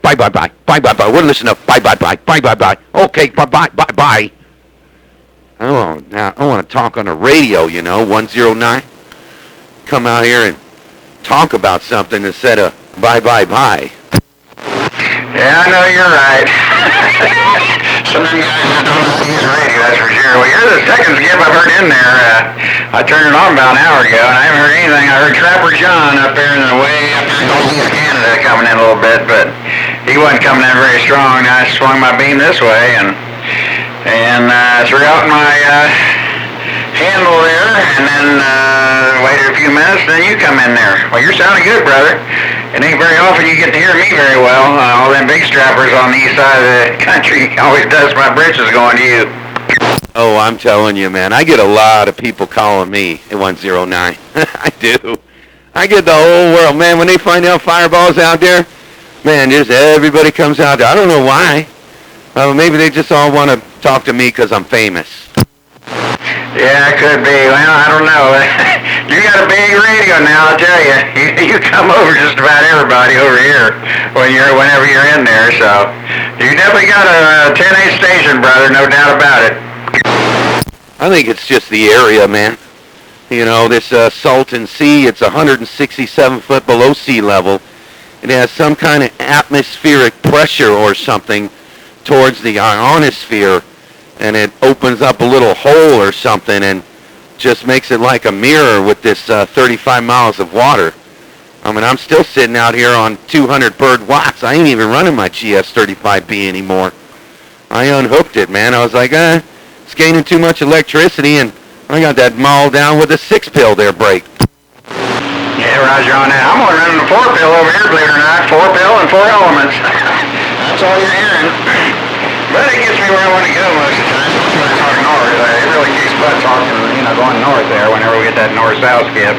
bye, bye, bye, bye, bye, bye, bye. We're listening to bye, bye, bye, bye, bye, bye. Okay, bye, bye, bye, bye. Oh, now I want to talk on the radio, 109. Come out here and talk about something instead of bye, bye, bye. Yeah, I know you're right. Some of you guys just don't use radio, that's for sure. Well, you're the second skip I've heard in there. I turned it on about an hour ago, and I haven't heard anything. I heard Trapper John up there in the way up there in Northeast Canada coming in a little bit, but he wasn't coming in very strong. I swung my beam this way and threw out my handle there, and then waited a few minutes, and then you come in there. Well, you're sounding good, brother. It ain't very often you get to hear me very well. All them big strappers on the east side of the country always does my britches going to you. Oh, I'm telling you, man. I get a lot of people calling me at 109. I do. I get the whole world. Man, when they find out Fireball's out there, man, just everybody comes out there. I don't know why. Maybe they just all want to talk to me because I'm famous. Yeah, it could be. Well, I don't know. You got a big radio now, I'll tell you. You come over just about everybody over here whenever you're in there. So you definitely got a 10-8 station, brother, no doubt about it. I think it's just the area, man. This Salton Sea, it's 167 foot below sea level. It has some kind of atmospheric pressure or something towards the ionosphere, and it opens up a little hole or something and just makes it like a mirror with this 35 miles of water. I mean, I'm still sitting out here on 200 bird watts. I ain't even running my GS35B anymore. I unhooked it, man. I was like, it's gaining too much electricity, and I got that mauled down with a 6-pill there break. Yeah, Roger on that. I'm only running a 4-pill over here, believe it or not. 4-pill and 4 elements. That's all you're hearing. But it gets me where I want to go most of the time. Especially when I talk north. It really kicks butt talking, going north there whenever we get that north-south skip.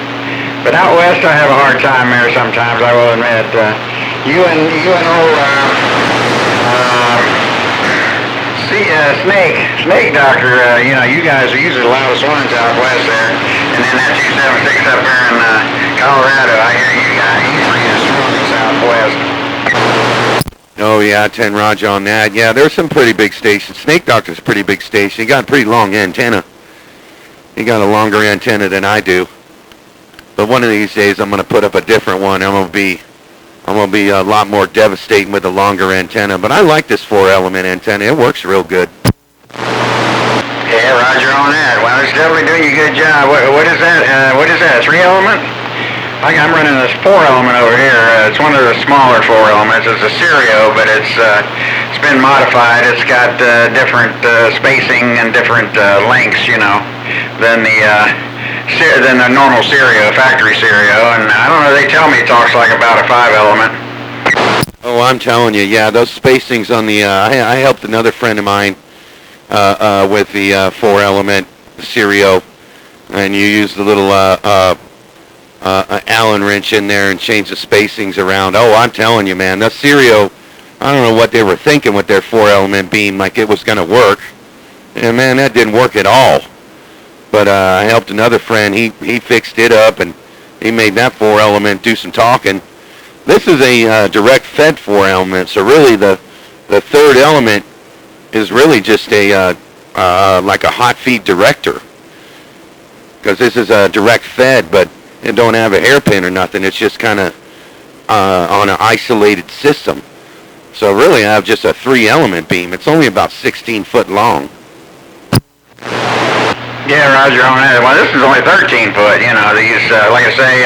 But out west, I have a hard time there sometimes, I will admit. You and old Snake Doctor, you guys are usually the loudest ones out west there. And then that 276 up there in Colorado, I hear you guys, you three are strongest out west. Oh, yeah, 10 Roger on that. Yeah, there's some pretty big stations. Snake Doctor's a pretty big station. He got a pretty long antenna. He got a longer antenna than I do. But one of these days, I'm going to put up a different one. I'm going to be a lot more devastating with a longer antenna. But I like this 4-element antenna. It works real good. Yeah, Roger on that. Well, it's definitely doing you a good job. What is that? What is that? 3-element? I'm running this 4-element over here. It's one of the smaller 4 elements. It's a Serio, but it's been modified. It's got different spacing and different lengths, than the normal Serio, factory Serio. And I don't know, they tell me it talks like about a 5-element. Oh, I'm telling you, yeah, those spacings on the, I helped another friend of mine with the 4-element Serio, and you use the little Allen wrench in there and change the spacings around. Oh, I'm telling you, man, the Serio, I don't know what they were thinking with their 4-element beam, like it was going to work. And man, that didn't work at all. But I helped another friend. He fixed it up, and he made that 4-element do some talking. This is a direct fed 4-element, so really the 3rd element is really just a like a hot feed director, because this is a direct fed, but it don't have a hairpin or nothing. It's just kind of on an isolated system. So really, I have just a 3-element beam. It's only about 16 foot long. Yeah, Roger on that. Well, this is only 13 foot. These, like I say,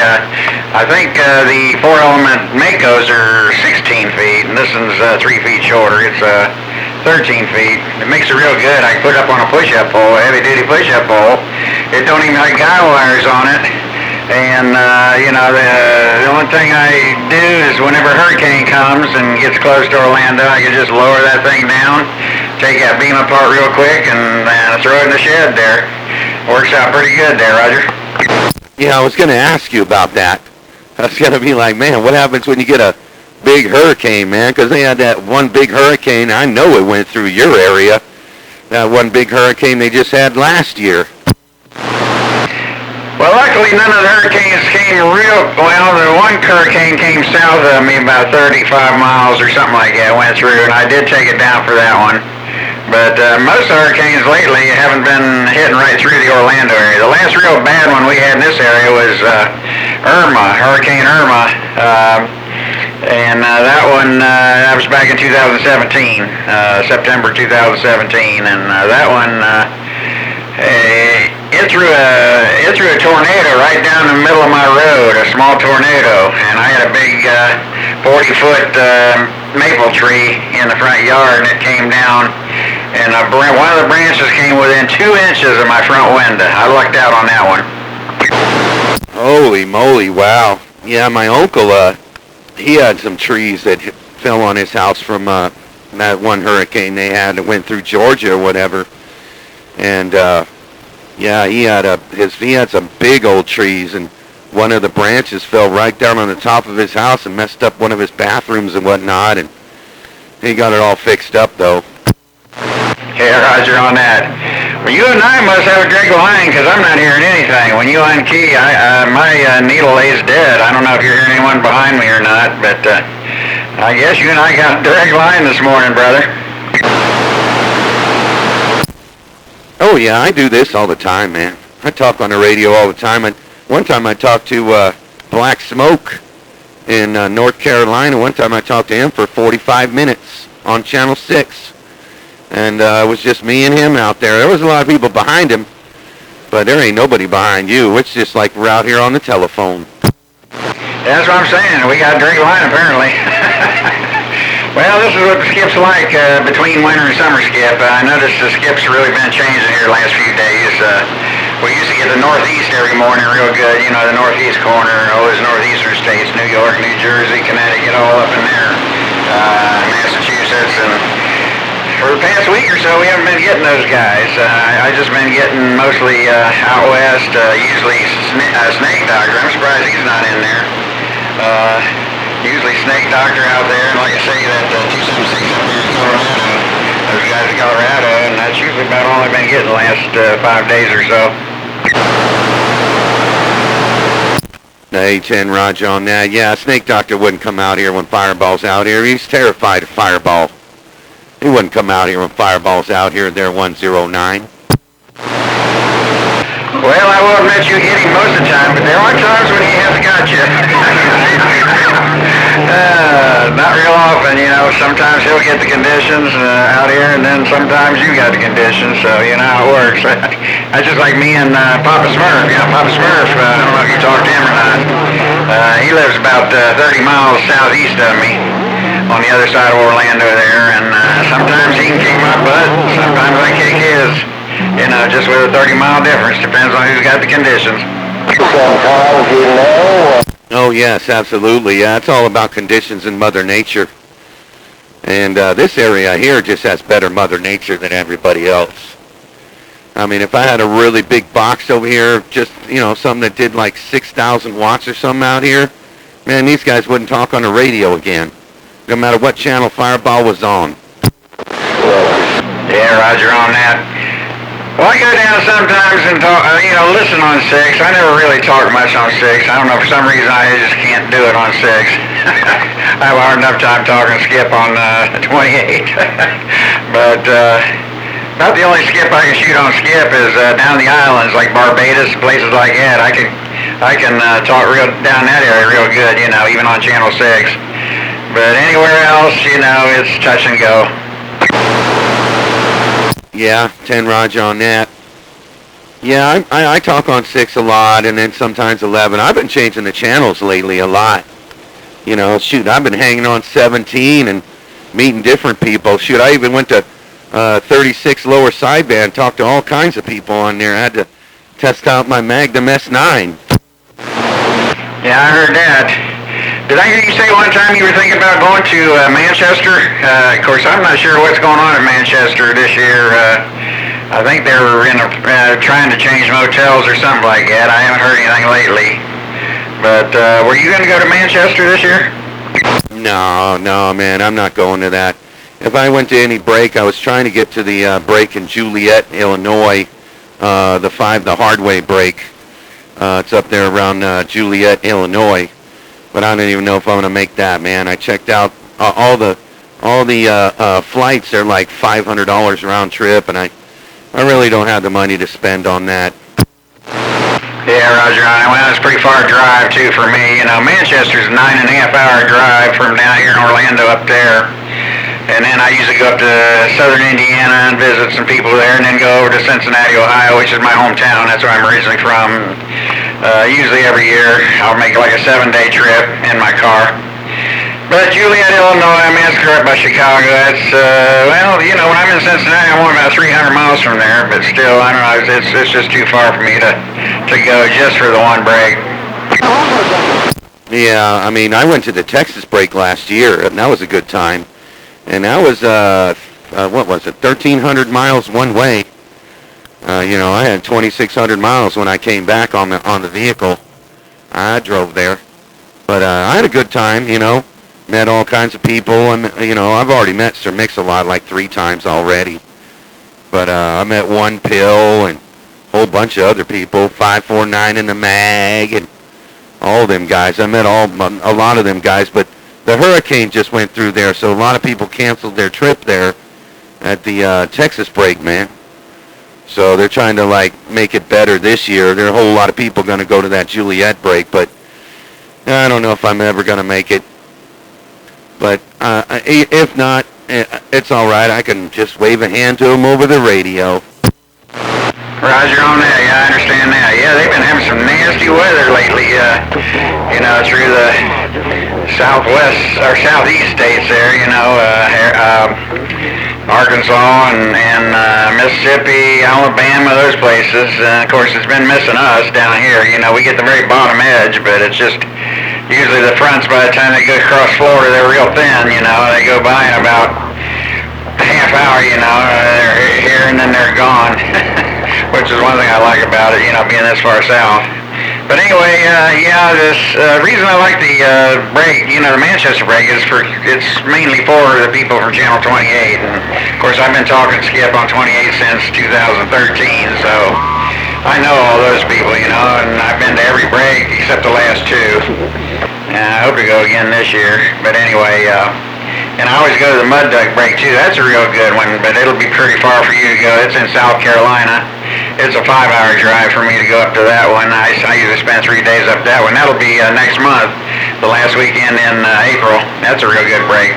I think the 4-element Makos are 16 feet, and this one's 3 feet shorter. It's 13 feet. It makes it real good. I can put it up on a push-up pole, a heavy-duty push-up pole. It don't even have guy wires on it. And, the only thing I do is whenever a hurricane comes and gets close to Orlando, I can just lower that thing down, take that beam apart real quick, and throw it in the shed there. Works out pretty good there, Roger. Yeah, I was going to ask you about that. I was going to be like, man, what happens when you get a big hurricane, man? Because they had that one big hurricane. I know it went through your area. That one big hurricane they just had last year. Well, luckily luckily none of the hurricanes came well, the one hurricane came south of me about 35 miles or something like that, went through, and I did take it down for that one. But most hurricanes lately haven't been hitting right through the Orlando area. The last real bad one we had in this area was Hurricane Irma. And that one, that was back in 2017, September 2017, and that one, it threw a tornado right down the middle of my road, a small tornado, and I had a big 40-foot maple tree in the front yard, and it came down, and one of the branches came within 2 inches of my front window. I lucked out on that one. Holy moly, wow. Yeah, my uncle, he had some trees that fell on his house from that one hurricane they had that went through Georgia or whatever. And yeah, he had some big old trees, and one of the branches fell right down on the top of his house and messed up one of his bathrooms and whatnot, and he got it all fixed up though. Yeah, Roger on that. Well, you and I must have a direct line, because I'm not hearing anything. When you unkey, my needle lays dead. I don't know if you're hearing anyone behind me or not, but I guess you and I got a direct line this morning, brother. Oh yeah, I do this all the time, man. I talk on the radio all the time. And one time I talked to Black Smoke in North Carolina. One time I talked to him for 45 minutes on Channel 6. And it was just me and him out there. There was a lot of people behind him, but there ain't nobody behind you. It's just like we're out here on the telephone. That's what I'm saying. We got a direct line, apparently. Well, this is what the skip's like between winter and summer skip. I noticed the skip's really been changing here the last few days. We used to get the northeast every morning real good. You know, the northeast corner, all those northeastern states, New York, New Jersey, Connecticut, all up in there, Massachusetts, and for the past week or so, we haven't been getting those guys. I just been getting mostly out west, usually Snake Doctor. I'm surprised he's not in there. Usually Snake Doctor out there, and like I say, that 276 up here in Colorado, those guys in Colorado, and that's usually about all I've been getting the last 5 days or so. Hey, 10 Roger on that. Yeah, Snake Doctor wouldn't come out here when Fireball's out here. He's terrified of Fireball. He wouldn't come out here when Fireball's out here at their 109. Well, I will admit you hit him most of the time, but there are times when he has got you. Not real often, you know. Sometimes he'll get the conditions out here, and then sometimes you got the conditions, so you know how it works. That's just like me and Papa Smurf. You know, Papa Smurf, I don't know if you talked to him or not. He lives about 30 miles southeast of me, on the other side of Orlando there, and sometimes he can kick my butt, sometimes I kick his, you know, just with a 30-mile difference, depends on who's got the conditions. Sometimes, you know. Oh yes, absolutely. Yeah, it's all about conditions and Mother Nature. And this area here just has better Mother Nature than everybody else. I mean, if I had a really big box over here, just, you know, something that did like 6,000 watts or something out here, man, these guys wouldn't talk on the radio again, no matter what channel Fireball was on. Yeah, Roger on that. Well, I go down sometimes and talk, you know, listen on 6. I never really talk much on 6. I don't know, for some reason I just can't do it on 6. I have a hard enough time talking skip on 28. But about the only skip I can shoot on skip is down the islands, like Barbados, places like that. I can talk real down that area real good, you know, even on Channel 6. But anywhere else, you know, it's touch and go. Yeah, 10 Roger on that. Yeah, I talk on 6 a lot, and then sometimes 11. I've been changing the channels lately a lot. You know, shoot, I've been hanging on 17 and meeting different people. Shoot, I even went to 36 lower sideband, talked to all kinds of people on there. I had to test out my Magnum S9. Yeah, I heard that. Did I hear you say one time you were thinking about going to Manchester? Of course, I'm not sure what's going on in Manchester this year. I think they were trying to change motels or something like that. I haven't heard anything lately. But were you going to go to Manchester this year? No, man, I'm not going to that. If I went to any break, I was trying to get to the break in Juliet, Illinois, the Hardway break. It's up there around Juliet, Illinois. But I don't even know if I'm gonna make that, man. I checked out all the flights. They're like $500 round trip, and I really don't have the money to spend on that. Yeah, Roger. Well, it's a pretty far drive too for me. You know, Manchester's a 9.5-hour drive from down here in Orlando up there. And then I usually go up to southern Indiana and visit some people there, and then go over to Cincinnati, Ohio, which is my hometown. That's where I'm originally from. Usually every year I'll make like a 7-day trip in my car. But Juliet, Illinois, I mean, that's right by Chicago. That's, well, you know, when I'm in Cincinnati, I'm only about 300 miles from there, but still, I don't know, it's just too far for me to go just for the one break. Yeah, I mean, I went to the Texas break last year, and that was a good time. And that was, what was it, 1,300 miles one way. You know, I had 2,600 miles when I came back on the vehicle. I drove there. But I had a good time, you know. Met all kinds of people. And, you know, I've already met Sir Mix-a-Lot like 3 times already. But I met One Pill and a whole bunch of other people. 549 in the mag and all them guys. I met a lot of them guys, but the hurricane just went through there, so a lot of people canceled their trip there at the Texas break, man. So they're trying to, like, make it better this year. There are a whole lot of people going to go to that Juliet break, but I don't know if I'm ever going to make it. But if not, it's all right. I can just wave a hand to them over the radio. Roger on that. Yeah, I understand that. Yeah, they've been having some nasty weather lately, you know, through the southwest or southeast states there, you know, Arkansas and Mississippi, Alabama, those places. Of course, it's been missing us down here. You know, we get the very bottom edge, but it's just usually the fronts, by the time they go across Florida, they're real thin, you know. They go by in about a half hour, you know, they're here and then they're gone. Which is one thing I like about it, you know, being this far south. But anyway, yeah, this reason I like the break, you know, the Manchester break is it's mainly for the people from Channel 28. And of course, I've been talking to Skip on 28 since 2013, so I know all those people, you know, and I've been to every break except the last 2. And I hope to go again this year. But anyway, and I always go to the Mud Duck break too. That's a real good one, but it'll be pretty far for you to go. It's in South Carolina. It's a 5-hour drive for me to go up to that one. I usually spend 3 days up that one. That'll be next month, the last weekend in April. That's a real good break.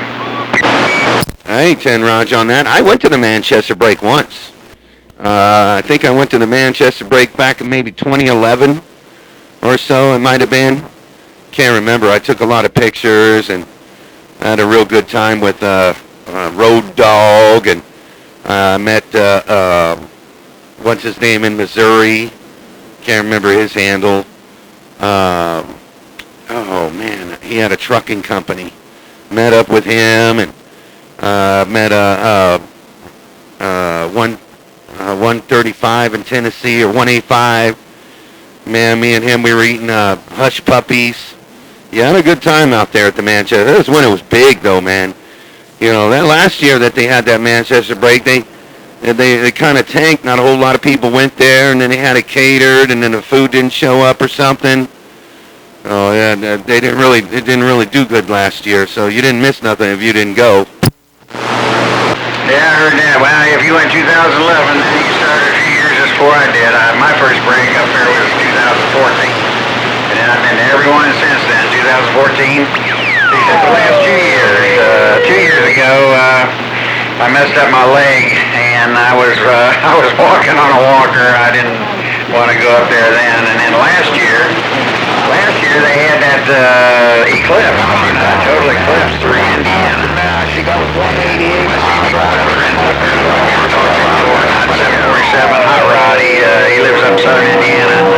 I ain't 10 Raj on that. I went to the Manchester break once. I think I went to the Manchester break back in maybe 2011 or so. It might have been. Can't remember. I took a lot of pictures and I had a real good time with Road Dogg and met what's his name in Missouri. Can't remember his handle. Oh man, he had a trucking company. Met up with him and met 135 in Tennessee, or 185. Man, me and him, we were eating hush puppies. Yeah, I had a good time out there at the Manchester. That was when it was big, though, man. You know, that last year that they had that Manchester break, they kind of tanked. Not a whole lot of people went there, and then they had it catered, and then the food didn't show up or something. Oh yeah, it didn't really do good last year. So you didn't miss nothing if you didn't go. Yeah, I heard that. Well, if you went 2011, then you started a few years just before I did. My first break up there was 2014, and then I've been to every one since then. 2014, except the last 2 years. 2 years ago, I messed up my leg, and I was walking on a walker. I didn't want to go up there then. And then last year they had that eclipse, total eclipse through Indiana. She got 188. Not 747 Hot Rod. He lives up southern Indiana.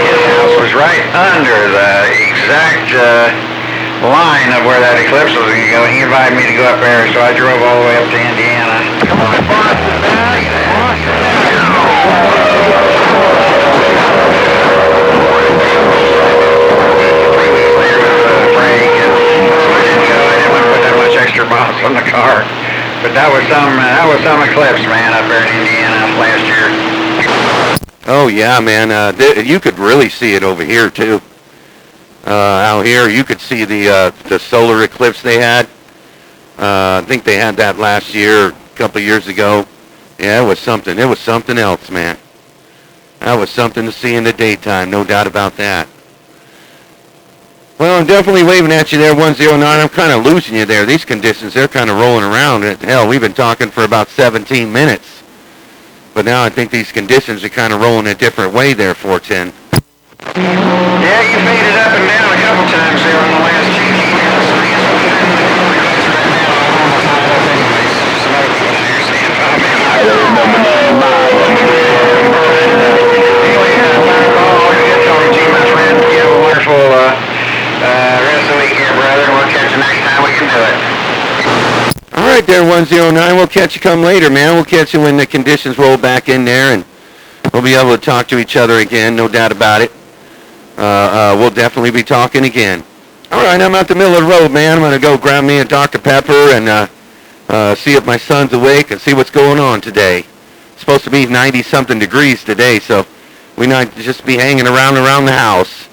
His house was right under the exact line of where that eclipse was going to go. He invited me to go up there, so I drove all the way up to Indiana. Come on, Boston, man. Extra miles on the car, but that was some eclipse, man, up there in Indiana last year. Oh yeah, man. You could really see it over here too. Out here, you could see the solar eclipse they had. I think they had that last year, a couple of years ago. Yeah, it was something. It was something else, man. That was something to see in the daytime, no doubt about that. Well, I'm definitely waving at you there, 109. I'm kind of losing you there. These conditions, they're kind of rolling around. Hell, we've been talking for about 17 minutes. But now I think these conditions are kind of rolling a different way there, 410. Yeah, you faded up and down a couple times there on the last check. Rest of the week here, brother. We'll catch you next time we can do it. All right there, 109. We'll catch you come later, man. We'll catch you when the conditions roll back in there, and we'll be able to talk to each other again, no doubt about it. We'll definitely be talking again. All right, I'm out the middle of the road, man. I'm going to go grab me a Dr. Pepper and see if my son's awake and see what's going on today. It's supposed to be 90-something degrees today, so we not just be hanging around the house.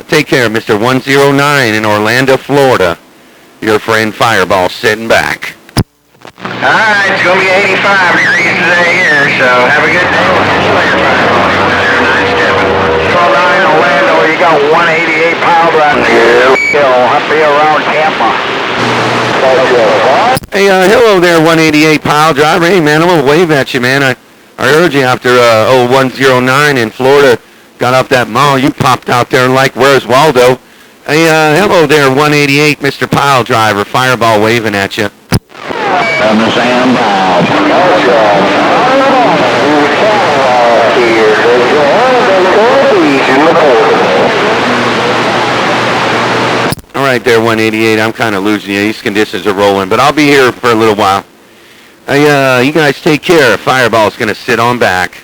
Take care, Mr. 109 in Orlando, Florida. Your friend Fireball sitting back. All right, it's going to be 85 degrees today here, so have a good day. We'll catch you later, Fireball. 109 Orlando, you got 188 pound right there. I'll be around Tampa. Hey, hello there, 188 pile driver. Hey, man, I'm going to wave at you, man. I heard you after 109 in Florida. Got off that mall. You popped out there and like, where's Waldo? Hey, hello there, 188, Mr. Pile Driver. Fireball waving at you. All right there, 188. I'm kind of losing you. These conditions are rolling, but I'll be here for a little while. Hey, you guys take care. Fireball's going to sit on back.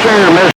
Sure, Mr.